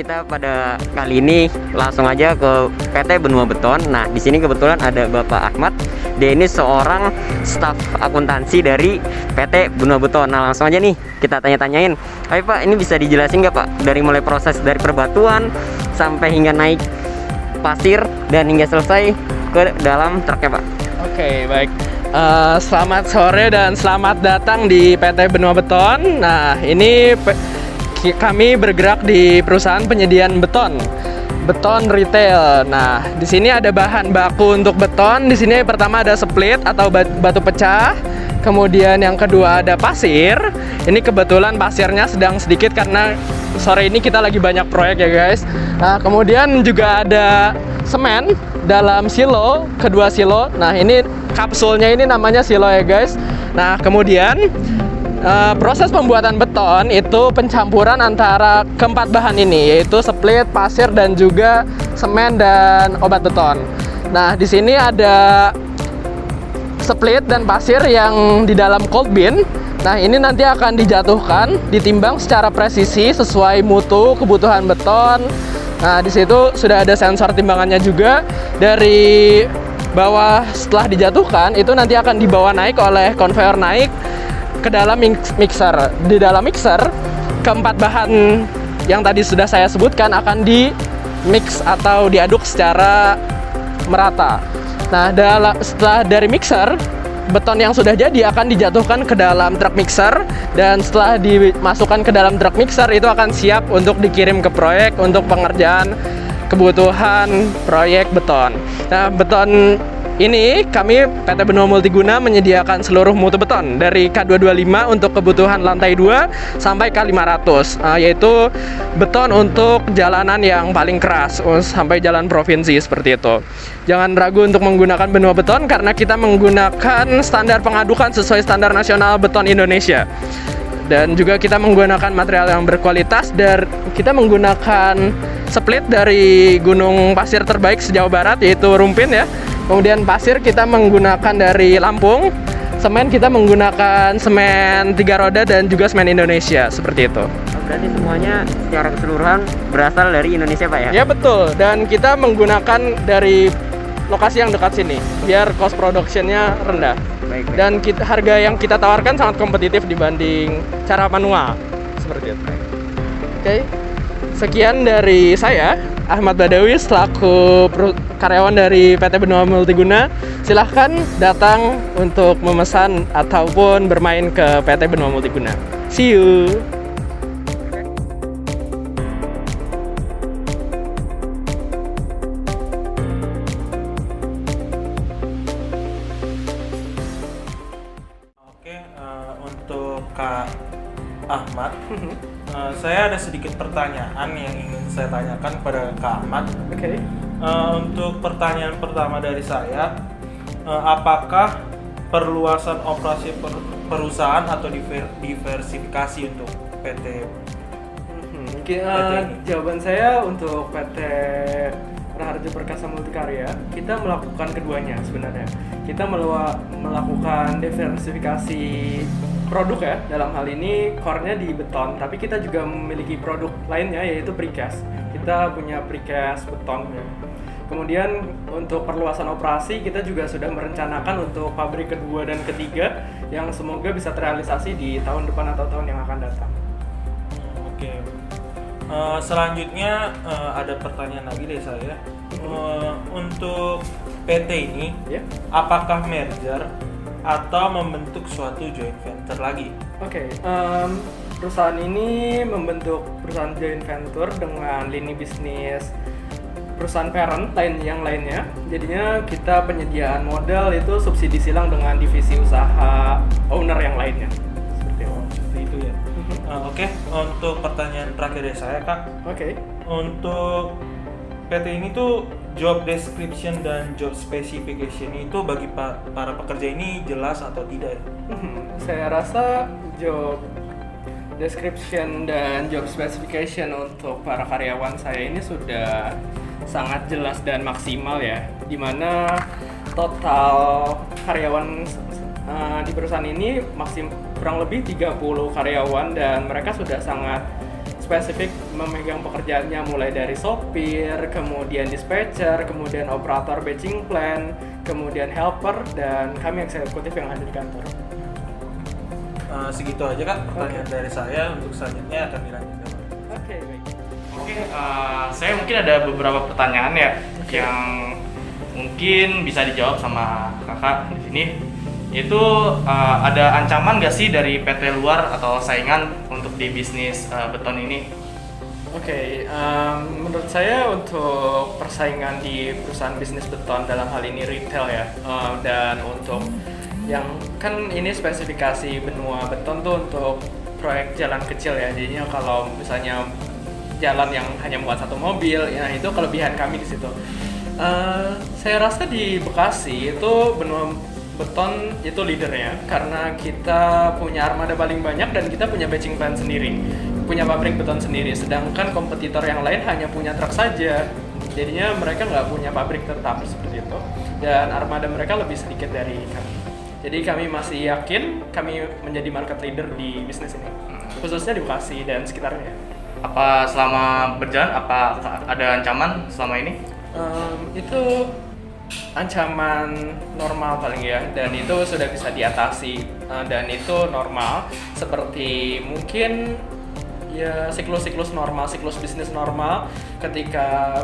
kita pada kali ini langsung aja ke PT Benua Beton. Nah, di sini kebetulan ada Bapak Ahmad. Dia ini seorang staf akuntansi dari PT Benua Beton. Nah, langsung aja nih kita tanya-tanyain. Ayo Pak, ini bisa dijelasin nggak Pak dari mulai proses dari perbatuan sampai hingga naik pasir dan hingga selesai ke dalam truknya Pak? Oke, baik. Selamat sore dan selamat datang di PT Benua Beton. Nah, ini kami bergerak di perusahaan penyediaan beton retail. Nah, di sini ada bahan baku untuk beton. Di sini pertama ada split atau batu pecah. Kemudian yang kedua ada pasir. Ini kebetulan pasirnya sedang sedikit karena sore ini kita lagi banyak proyek ya guys. Nah, kemudian juga ada semen dalam silo, kedua silo. Nah, ini kapsulnya ini namanya silo ya guys. Nah, kemudian proses pembuatan beton itu pencampuran antara keempat bahan ini, yaitu split, pasir, dan juga semen dan obat beton. Nah, di sini ada split dan pasir yang di dalam cold bin. Nah, ini nanti akan dijatuhkan, ditimbang secara presisi sesuai mutu kebutuhan beton. Nah, di situ sudah ada sensor timbangannya juga. Dari bawah setelah dijatuhkan, itu nanti akan dibawa naik oleh konveyor naik ke dalam mixer. Di dalam mixer, keempat bahan yang tadi sudah saya sebutkan akan di mix atau diaduk secara merata. Nah, setelah dari mixer, beton yang sudah jadi akan dijatuhkan ke dalam truk mixer, dan setelah dimasukkan ke dalam truk mixer itu akan siap untuk dikirim ke proyek untuk pengerjaan kebutuhan proyek beton. Nah, beton ini kami PT Benua Multiguna menyediakan seluruh mutu beton dari K225 untuk kebutuhan lantai 2 sampai K500, yaitu beton untuk jalanan yang paling keras sampai jalan provinsi seperti itu. Jangan ragu untuk menggunakan Benua Beton karena kita menggunakan standar pengadukan sesuai standar nasional beton Indonesia. Dan juga kita menggunakan material yang berkualitas, dan kita menggunakan split dari gunung pasir terbaik se-Jawa Barat, yaitu Rumpin ya. Kemudian pasir kita menggunakan dari Lampung, semen kita menggunakan semen 3 roda dan juga semen Indonesia, seperti itu. Berarti semuanya secara keseluruhan berasal dari Indonesia Pak ya? Ya betul, dan kita menggunakan dari lokasi yang dekat sini, biar cost production-nya rendah. Baik. Dan harga yang kita tawarkan sangat kompetitif dibanding cara manual, seperti itu. Oke, sekian dari saya, Ahmad Badawi, selaku karyawan dari PT Benua Multiguna. Silahkan datang untuk memesan ataupun bermain ke PT Benua Multiguna. See you! Untuk Kak Ahmad, saya ada sedikit pertanyaan yang ingin saya tanyakan pada Kak Ahmad. Oke. Untuk pertanyaan pertama dari saya, apakah perluasan operasi perusahaan atau diversifikasi untuk PT ini? Jawaban saya untuk PT Raharja Perkasa Multikarya, kita melakukan keduanya sebenarnya. Kita melakukan diversifikasi produk ya, dalam hal ini core-nya di beton, tapi kita juga memiliki produk lainnya yaitu precast. Kita punya precast beton ya. Kemudian untuk perluasan operasi kita juga sudah merencanakan untuk pabrik kedua dan ketiga yang semoga bisa terrealisasi di tahun depan atau tahun yang akan datang. Oke. Selanjutnya ada pertanyaan lagi dari saya. Untuk PT ini, apakah merger atau membentuk suatu joint venture lagi? Oke, perusahaan ini membentuk perusahaan joint venture dengan lini bisnis perusahaan parent yang lainnya. Jadinya kita penyediaan modal itu subsidi silang dengan divisi usaha owner yang lainnya. Seperti itu ya. Oke. Untuk pertanyaan terakhir dari saya Kak. Oke. Untuk PT ini tuh job description dan job specification itu bagi para pekerja ini jelas atau tidak? Saya rasa job description dan job specification untuk para karyawan saya ini sudah sangat jelas dan maksimal ya, dimana total karyawan di perusahaan ini kurang lebih 30 karyawan, dan mereka sudah sangat spesifik memegang pekerjaannya mulai dari sopir, kemudian dispatcher, kemudian operator batching plant, kemudian helper, dan kami eksekutif yang ada di kantor. Segitu aja Kak pertanyaan dari saya. Untuk selanjutnya akan dilanjutkan. Oke, baik. Oke, saya mungkin ada beberapa pertanyaan ya yang mungkin bisa dijawab sama kakak di sini. Itu ada ancaman nggak sih dari PT luar atau saingan untuk di bisnis beton ini? Oke, menurut saya untuk persaingan di perusahaan bisnis beton dalam hal ini retail ya, dan untuk yang kan ini spesifikasi benua beton tuh untuk proyek jalan kecil ya, jadinya kalau misalnya jalan yang hanya muat satu mobil, ya itu kelebihan kami di situ. Saya rasa di Bekasi itu benua beton itu leadernya karena kita punya armada paling banyak dan kita punya batching plant sendiri, punya pabrik beton sendiri, sedangkan kompetitor yang lain hanya punya truk saja, jadinya mereka nggak punya pabrik tetap seperti itu, dan armada mereka lebih sedikit dari kami. Jadi kami masih yakin kami menjadi market leader di bisnis ini, khususnya di Bekasi dan sekitarnya. Apa selama berjalan, apa ada ancaman selama ini? Itu ancaman normal paling ya, dan itu sudah bisa diatasi, dan itu normal seperti mungkin ya siklus normal, siklus bisnis normal. Ketika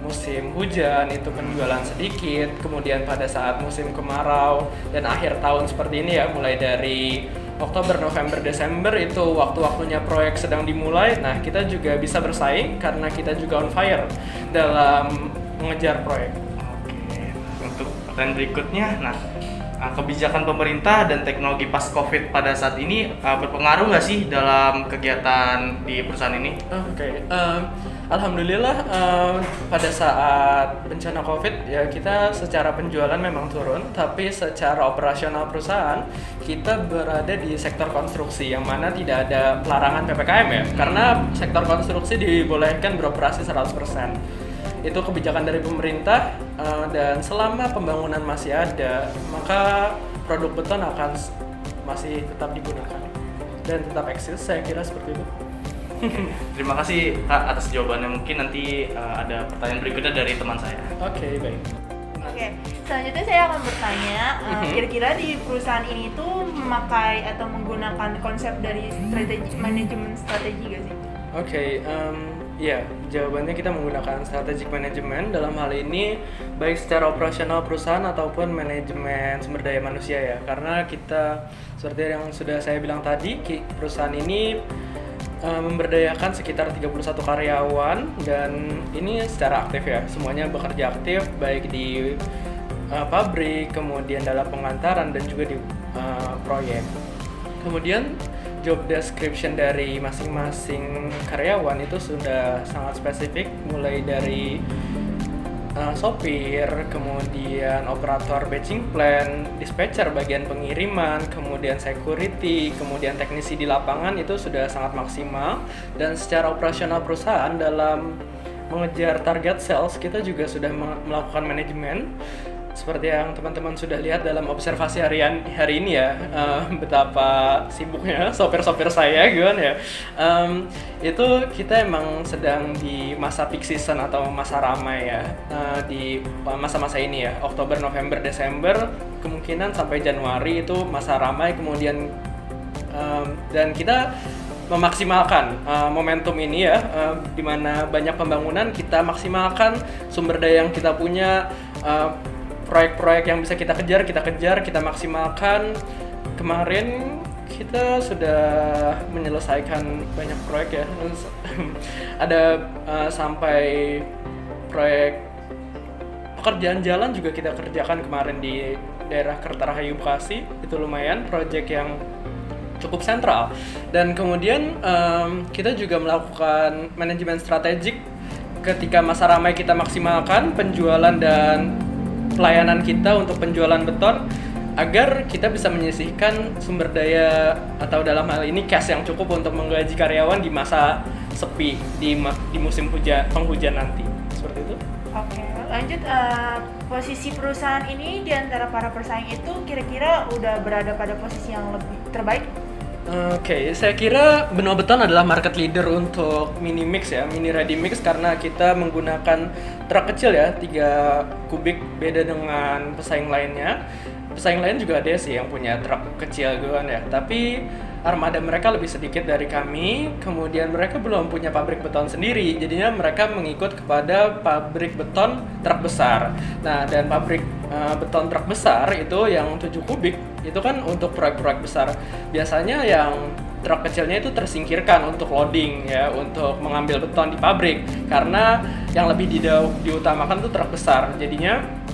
musim hujan itu penjualan sedikit, kemudian pada saat musim kemarau dan akhir tahun seperti ini ya, mulai dari Oktober, November, Desember itu waktu-waktunya proyek sedang dimulai. Nah, kita juga bisa bersaing karena kita juga on fire dalam mengejar proyek. Oke, untuk pertanyaan berikutnya, nah kebijakan pemerintah dan teknologi pas COVID pada saat ini berpengaruh nggak sih dalam kegiatan di perusahaan ini? Oke. Alhamdulillah pada saat bencana COVID ya kita secara penjualan memang turun, tapi secara operasional perusahaan kita berada di sektor konstruksi yang mana tidak ada pelarangan PPKM ya, karena sektor konstruksi dibolehkan beroperasi 100%. Itu kebijakan dari pemerintah, dan selama pembangunan masih ada, maka produk beton akan masih tetap digunakan dan tetap eksis, saya kira seperti itu. Terima kasih Kak atas jawabannya. Mungkin nanti ada pertanyaan berikutnya dari teman saya. Oke, baik. Oke, selanjutnya saya akan bertanya, kira-kira di perusahaan ini tuh memakai atau menggunakan konsep dari manajemen strategi gak sih? Oke, ya jawabannya kita menggunakan strategic management dalam hal ini baik secara operasional perusahaan ataupun manajemen sumber daya manusia ya, karena kita seperti yang sudah saya bilang tadi, perusahaan ini memberdayakan sekitar 31 karyawan dan ini secara aktif ya, semuanya bekerja aktif baik di pabrik, kemudian dalam pengantaran dan juga di proyek. Kemudian job description dari masing-masing karyawan itu sudah sangat spesifik, mulai dari sopir, kemudian operator batching plant, dispatcher bagian pengiriman, kemudian security, kemudian teknisi di lapangan itu sudah sangat maksimal. Dan secara operasional perusahaan dalam mengejar target sales kita juga sudah melakukan manajemen. Seperti yang teman-teman sudah lihat dalam observasi hari ini ya, betapa sibuknya sopir-sopir saya gitu ya. Itu kita emang sedang di masa peak season atau masa ramai ya, di masa-masa ini ya, Oktober, November, Desember, kemungkinan sampai Januari itu masa ramai. Kemudian dan kita memaksimalkan momentum ini ya, di mana banyak pembangunan, kita maksimalkan sumber daya yang kita punya. Proyek-proyek yang bisa kita kejar, kita maksimalkan. Kemarin kita sudah menyelesaikan banyak proyek ya. Ada sampai proyek pekerjaan jalan juga kita kerjakan kemarin di daerah Kertarahayu Bekasi. Itu lumayan proyek yang cukup sentral. Dan kemudian kita juga melakukan manajemen strategik. Ketika masa ramai kita maksimalkan penjualan dan pelayanan kita untuk penjualan beton agar kita bisa menyisihkan sumber daya atau dalam hal ini cash yang cukup untuk menggaji karyawan di masa sepi di musim penghujan nanti. Seperti itu. Oke, lanjut, posisi perusahaan ini di antara para pesaing itu kira-kira udah berada pada posisi yang lebih terbaik? Oke, saya kira Benua Beton adalah market leader untuk mini mix ya, mini ready mix karena kita menggunakan truk kecil ya, 3 kubik, beda dengan pesaing lainnya. Pesaing lain juga ada sih yang punya truk kecil gitu kan ya, tapi armada mereka lebih sedikit dari kami, kemudian mereka belum punya pabrik beton sendiri, jadinya mereka mengikut kepada pabrik beton truk besar. Nah, dan pabrik beton truk besar itu yang 7 kubik, itu kan untuk proyek-proyek besar. Biasanya yang truk kecilnya itu tersingkirkan untuk loading ya, untuk mengambil beton di pabrik, karena yang lebih diutamakan tuh truk besar. Jadinya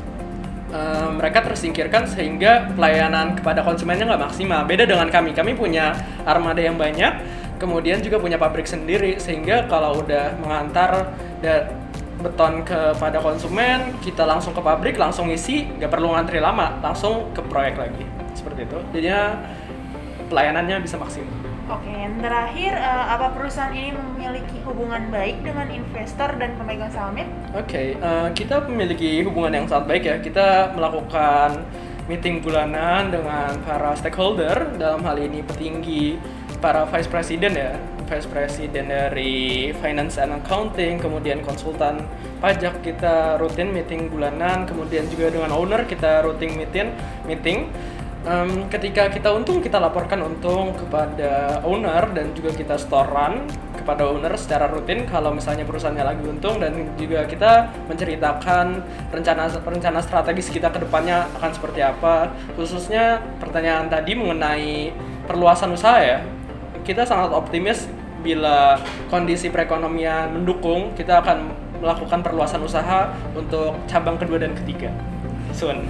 mereka tersingkirkan sehingga pelayanan kepada konsumennya nggak maksimal. Beda dengan kami punya armada yang banyak, kemudian juga punya pabrik sendiri, sehingga kalau udah mengantar beton kepada konsumen, kita langsung ke pabrik, langsung isi, nggak perlu ngantri lama, langsung ke proyek lagi. Seperti itu. Jadinya pelayanannya bisa maksimal. Oke, yang terakhir, apa perusahaan ini memiliki hubungan baik dengan investor dan pemegang sahamnya? Oke, kita memiliki hubungan yang sangat baik ya. Kita melakukan meeting bulanan dengan para stakeholder, dalam hal ini petinggi, para vice president ya, vice president dari finance and accounting, kemudian konsultan pajak, kita rutin meeting bulanan, kemudian juga dengan owner kita rutin meeting. Ketika kita untung, kita laporkan untung kepada owner dan juga kita store run kepada owner secara rutin kalau misalnya perusahaannya lagi untung, dan juga kita menceritakan rencana strategis kita ke depannya akan seperti apa. Khususnya pertanyaan tadi mengenai perluasan usaha ya, kita sangat optimis bila kondisi perekonomian mendukung, kita akan melakukan perluasan usaha untuk cabang kedua dan ketiga. Soon.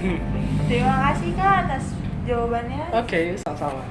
Terima kasih Kak atas jawabannya. Oke, sama-sama.